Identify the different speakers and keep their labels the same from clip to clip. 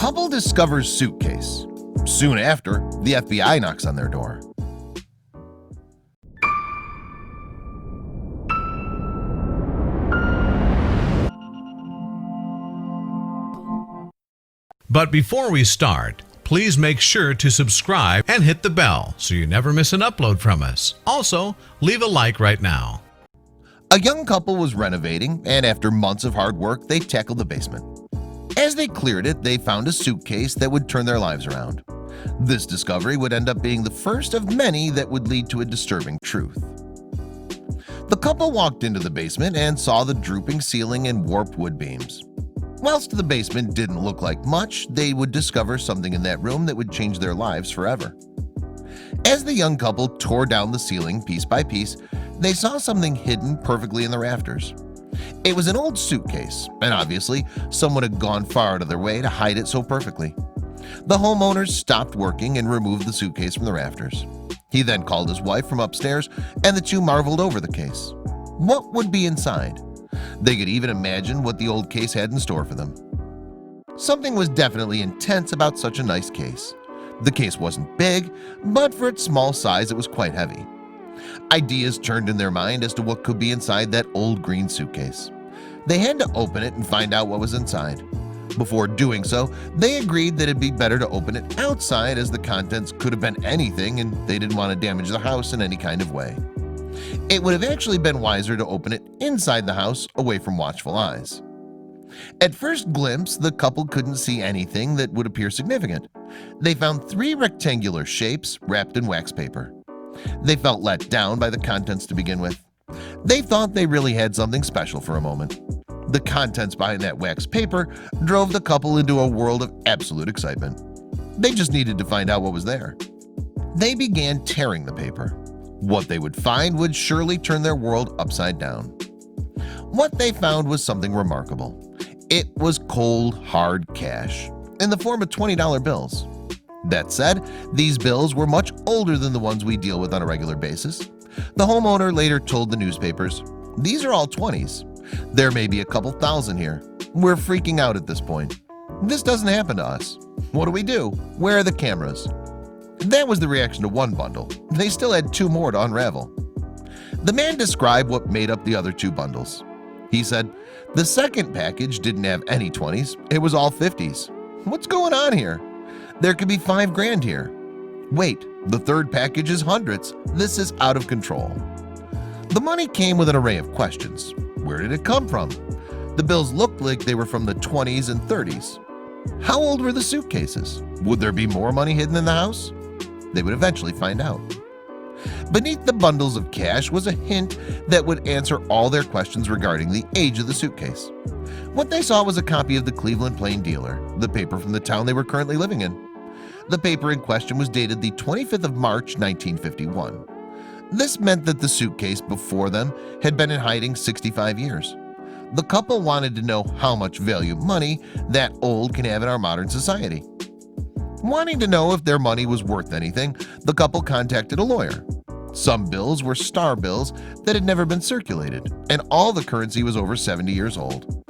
Speaker 1: Couple discovers suitcase. Soon after, the FBI knocks on their door.
Speaker 2: But before we start, please make sure to subscribe and hit the bell so you never miss an upload from us. Also, leave a like right now.
Speaker 1: A young couple was renovating, and after months of hard work, they tackled the basement. As they cleared it, they found a suitcase that would turn their lives around. This discovery would end up being the first of many that would lead to a disturbing truth. The couple walked into the basement and saw the drooping ceiling and warped wood beams. Whilst the basement didn't look like much, they would discover something in that room that would change their lives forever. As the young couple tore down the ceiling piece by piece, they saw something hidden perfectly in the rafters. It was an old suitcase, and obviously someone had gone far out of their way to hide it so perfectly. The homeowners stopped working and removed the suitcase from the rafters. He then called his wife from upstairs, and the two marveled over the case. What would be inside? They could even imagine what the old case had in store for them. Something was definitely intense about such a nice case. The case wasn't big, but for its small size it was quite heavy. Ideas turned in their mind as to what could be inside that old green suitcase. They had to open it and find out what was inside. Before doing so, they agreed that it'd be better to open it outside, as the contents could have been anything and they didn't want to damage the house in any kind of way. It would have actually been wiser to open it inside the house, away from watchful eyes. At first glimpse, the couple couldn't see anything that would appear significant. They found 3 rectangular shapes wrapped in wax paper. They felt let down by the contents to begin with. They thought they really had something special for a moment. The contents behind that wax paper drove the couple into a world of absolute excitement. They just needed to find out what was there. They began tearing the paper. What they would find would surely turn their world upside down. What they found was something remarkable. It was cold, hard cash in the form of $20 bills. That said, these bills were much older than the ones we deal with on a regular basis. The homeowner later told the newspapers, "These are all 20s. There may be a couple thousand here. We're freaking out at this point. This doesn't happen to us. What do? Where are the cameras?" That was the reaction to one bundle. They still had 2 more to unravel. The man described what made up the other 2 bundles. He said, "The second package didn't have any 20s, it was all 50s. What's going on here? There could be $5 grand here. Wait, the third package is hundreds. This is out of control." The money came with an array of questions. Where did it come from? The bills looked like they were from the 20s and 30s. How old were the suitcases? Would there be more money hidden in the house? They would eventually find out. Beneath the bundles of cash was a hint that would answer all their questions regarding the age of the suitcase. What they saw was a copy of the Cleveland Plain Dealer, the paper from the town they were currently living in. The paper in question was dated the 25th of March, 1951. This meant that the suitcase before them had been in hiding 65 years. The couple wanted to know how much value money that old can have in our modern society. Wanting to know if their money was worth anything, the couple contacted a lawyer. Some bills were star bills that had never been circulated, and all the currency was over 70 years old.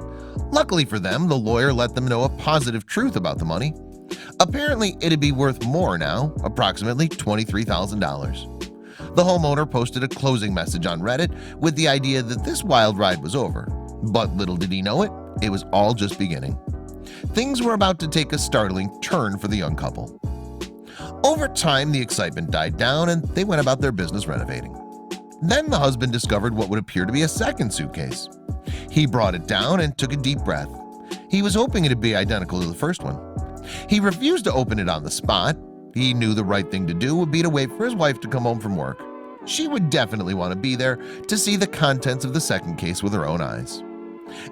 Speaker 1: Luckily for them, the lawyer let them know a positive truth about the money. Apparently, it'd be worth more now, approximately $23,000. The homeowner posted a closing message on Reddit with the idea that this wild ride was over. But little did he know it was all just beginning. Things were about to take a startling turn for the young couple. Over time, the excitement died down and they went about their business renovating. Then the husband discovered what would appear to be a second suitcase. He brought it down and took a deep breath. He was hoping it'd be identical to the first one. He refused to open it on the spot. He knew the right thing to do would be to wait for his wife to come home from work. She would definitely want to be there to see the contents of the second case with her own eyes.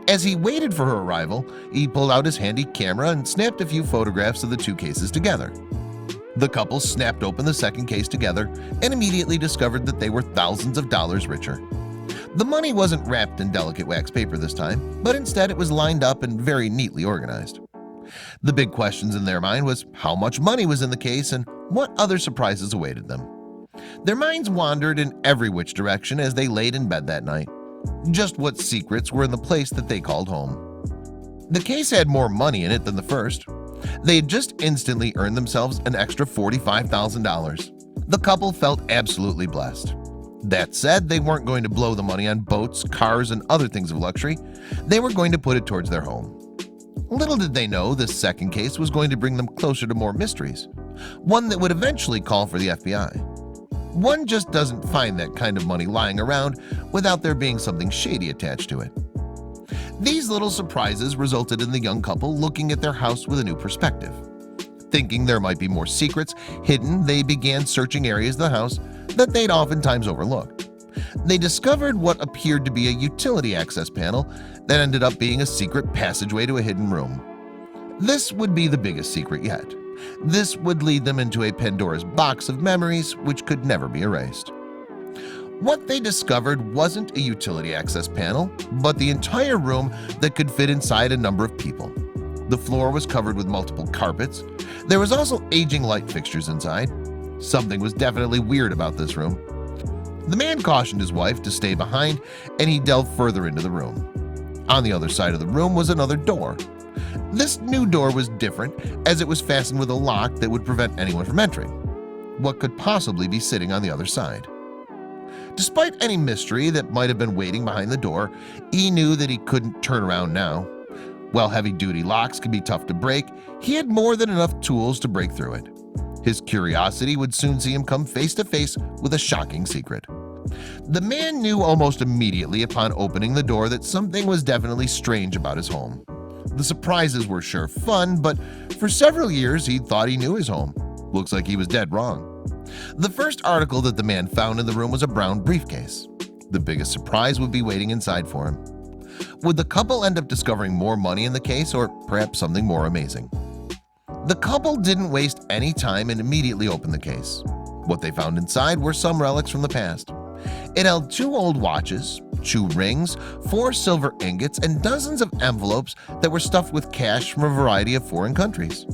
Speaker 1: As he waited for her arrival, he pulled out his handy camera and snapped a few photographs of the 2 cases together. The couple snapped open the second case together and immediately discovered that they were thousands of dollars richer. The money wasn't wrapped in delicate wax paper this time, but instead it was lined up and very neatly organized. The big questions in their mind was how much money was in the case and what other surprises awaited them. Their minds wandered in every which direction as they laid in bed that night. Just what secrets were in the place that they called home. The case had more money in it than the first. They had just instantly earned themselves an extra $45,000. The couple felt absolutely blessed. That said, they weren't going to blow the money on boats, cars, and other things of luxury. They were going to put it towards their home. Little did they know this second case was going to bring them closer to more mysteries, one that would eventually call for the FBI. One just doesn't find that kind of money lying around without there being something shady attached to it. These little surprises resulted in the young couple looking at their house with a new perspective. Thinking there might be more secrets hidden, they began searching areas of the house that they'd oftentimes overlooked. They discovered what appeared to be a utility access panel that ended up being a secret passageway to a hidden room. This would be the biggest secret yet. This would lead them into a Pandora's box of memories which could never be erased. What they discovered wasn't a utility access panel, but the entire room that could fit inside a number of people. The floor was covered with multiple carpets. There was also aging light fixtures inside. Something was definitely weird about this room. The man cautioned his wife to stay behind, and he delved further into the room. On the other side of the room was another door. This new door was different, as it was fastened with a lock that would prevent anyone from entering. What could possibly be sitting on the other side? Despite any mystery that might have been waiting behind the door, he knew that he couldn't turn around now. While heavy-duty locks can be tough to break, he had more than enough tools to break through it. His curiosity would soon see him come face to face with a shocking secret. The man knew almost immediately upon opening the door that something was definitely strange about his home. The surprises were sure fun, but for several years he thought he knew his home. Looks like he was dead wrong. The first article that the man found in the room was a brown briefcase. The biggest surprise would be waiting inside for him. Would the couple end up discovering more money in the case, or perhaps something more amazing? The couple didn't waste any time and immediately opened the case. What they found inside were some relics from the past. It held 2 old watches, 2 rings, 4 silver ingots, and dozens of envelopes that were stuffed with cash from a variety of foreign countries.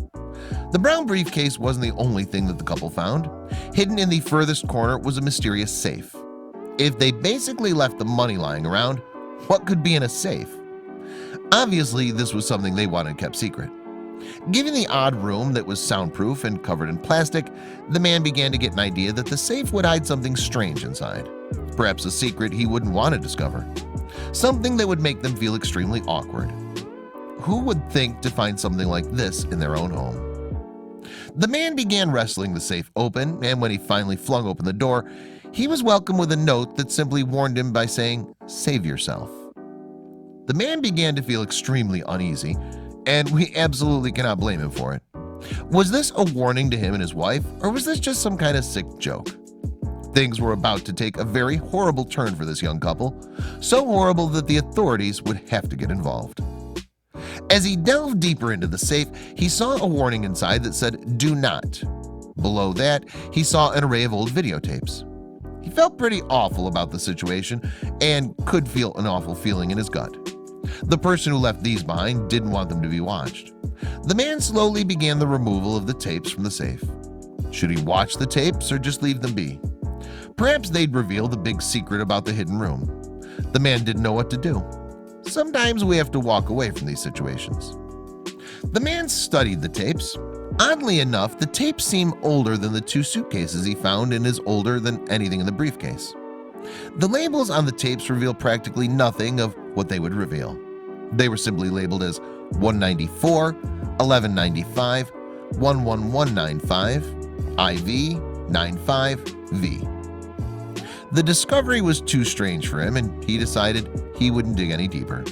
Speaker 1: The brown briefcase wasn't the only thing that the couple found. Hidden in the furthest corner was a mysterious safe. If they basically left the money lying around, what could be in a safe? Obviously, this was something they wanted kept secret. Given the odd room that was soundproof and covered in plastic, the man began to get an idea that the safe would hide something strange inside. Perhaps a secret he wouldn't want to discover. Something that would make them feel extremely awkward. Who would think to find something like this in their own home? The man began wrestling the safe open, and when he finally flung open the door, he was welcomed with a note that simply warned him by saying, "Save yourself." The man began to feel extremely uneasy, and we absolutely cannot blame him for it. Was this a warning to him and his wife, or was this just some kind of sick joke? Things were about to take a very horrible turn for this young couple, so horrible that the authorities would have to get involved. As he delved deeper into the safe, he saw a warning inside that said, "Do not." Below that, he saw an array of old videotapes. He felt pretty awful about the situation and could feel an awful feeling in his gut. The person who left these behind didn't want them to be watched. The man slowly began the removal of the tapes from the safe. Should he watch the tapes or just leave them be? Perhaps they'd reveal the big secret about the hidden room. The man didn't know what to do. Sometimes we have to walk away from these situations. The man studied the tapes. Oddly enough, the tapes seem older than the 2 suitcases he found and is older than anything in the briefcase. The labels on the tapes reveal practically nothing of what they would reveal. They were simply labeled as 194, 1195, 11195, IV, 95V. The discovery was too strange for him, and he decided he wouldn't dig any deeper.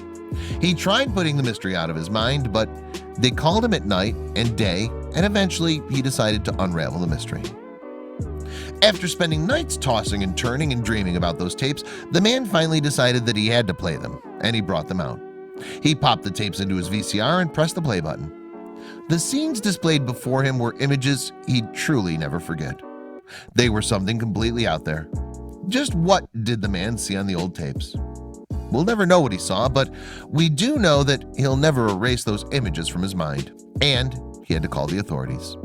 Speaker 1: He tried putting the mystery out of his mind, but they called him at night and day, and eventually he decided to unravel the mystery. After spending nights tossing and turning and dreaming about those tapes, the man finally decided that he had to play them, and he brought them out. He popped the tapes into his VCR and pressed the play button. The scenes displayed before him were images he'd truly never forget. They were something completely out there. Just what did the man see on the old tapes? We'll never know what he saw, but we do know that he'll never erase those images from his mind, and he had to call the authorities.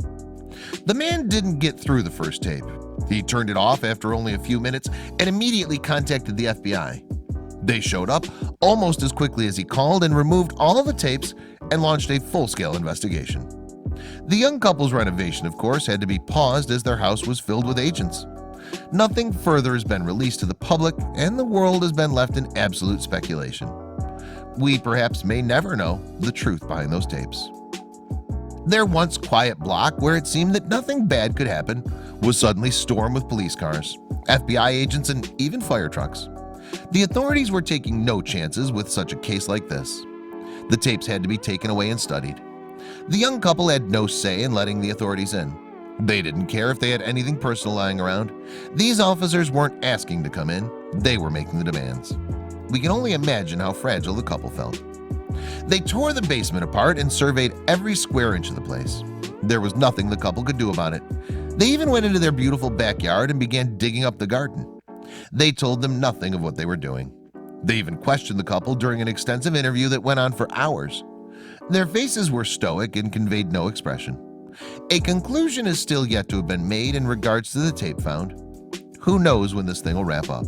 Speaker 1: The man didn't get through the first tape. He turned it off after only a few minutes and immediately contacted the FBI. They showed up almost as quickly as he called and removed all the tapes and launched a full-scale investigation. The young couple's renovation, of course, had to be paused as their house was filled with agents. Nothing further has been released to the public, and the world has been left in absolute speculation. We perhaps may never know the truth behind those tapes. Their once quiet block, where it seemed that nothing bad could happen, was suddenly stormed with police cars, FBI agents, and even fire trucks. The authorities were taking no chances with such a case like this. The tapes had to be taken away and studied. The young couple had no say in letting the authorities in. They didn't care if they had anything personal lying around. These officers weren't asking to come in, they were making the demands. We can only imagine how fragile the couple felt. They tore the basement apart and surveyed every square inch of the place. There was nothing the couple could do about it. They even went into their beautiful backyard and began digging up the garden. They told them nothing of what they were doing. They even questioned the couple during an extensive interview that went on for hours. Their faces were stoic and conveyed no expression. A conclusion is still yet to have been made in regards to the tape found. Who knows when this thing will wrap up?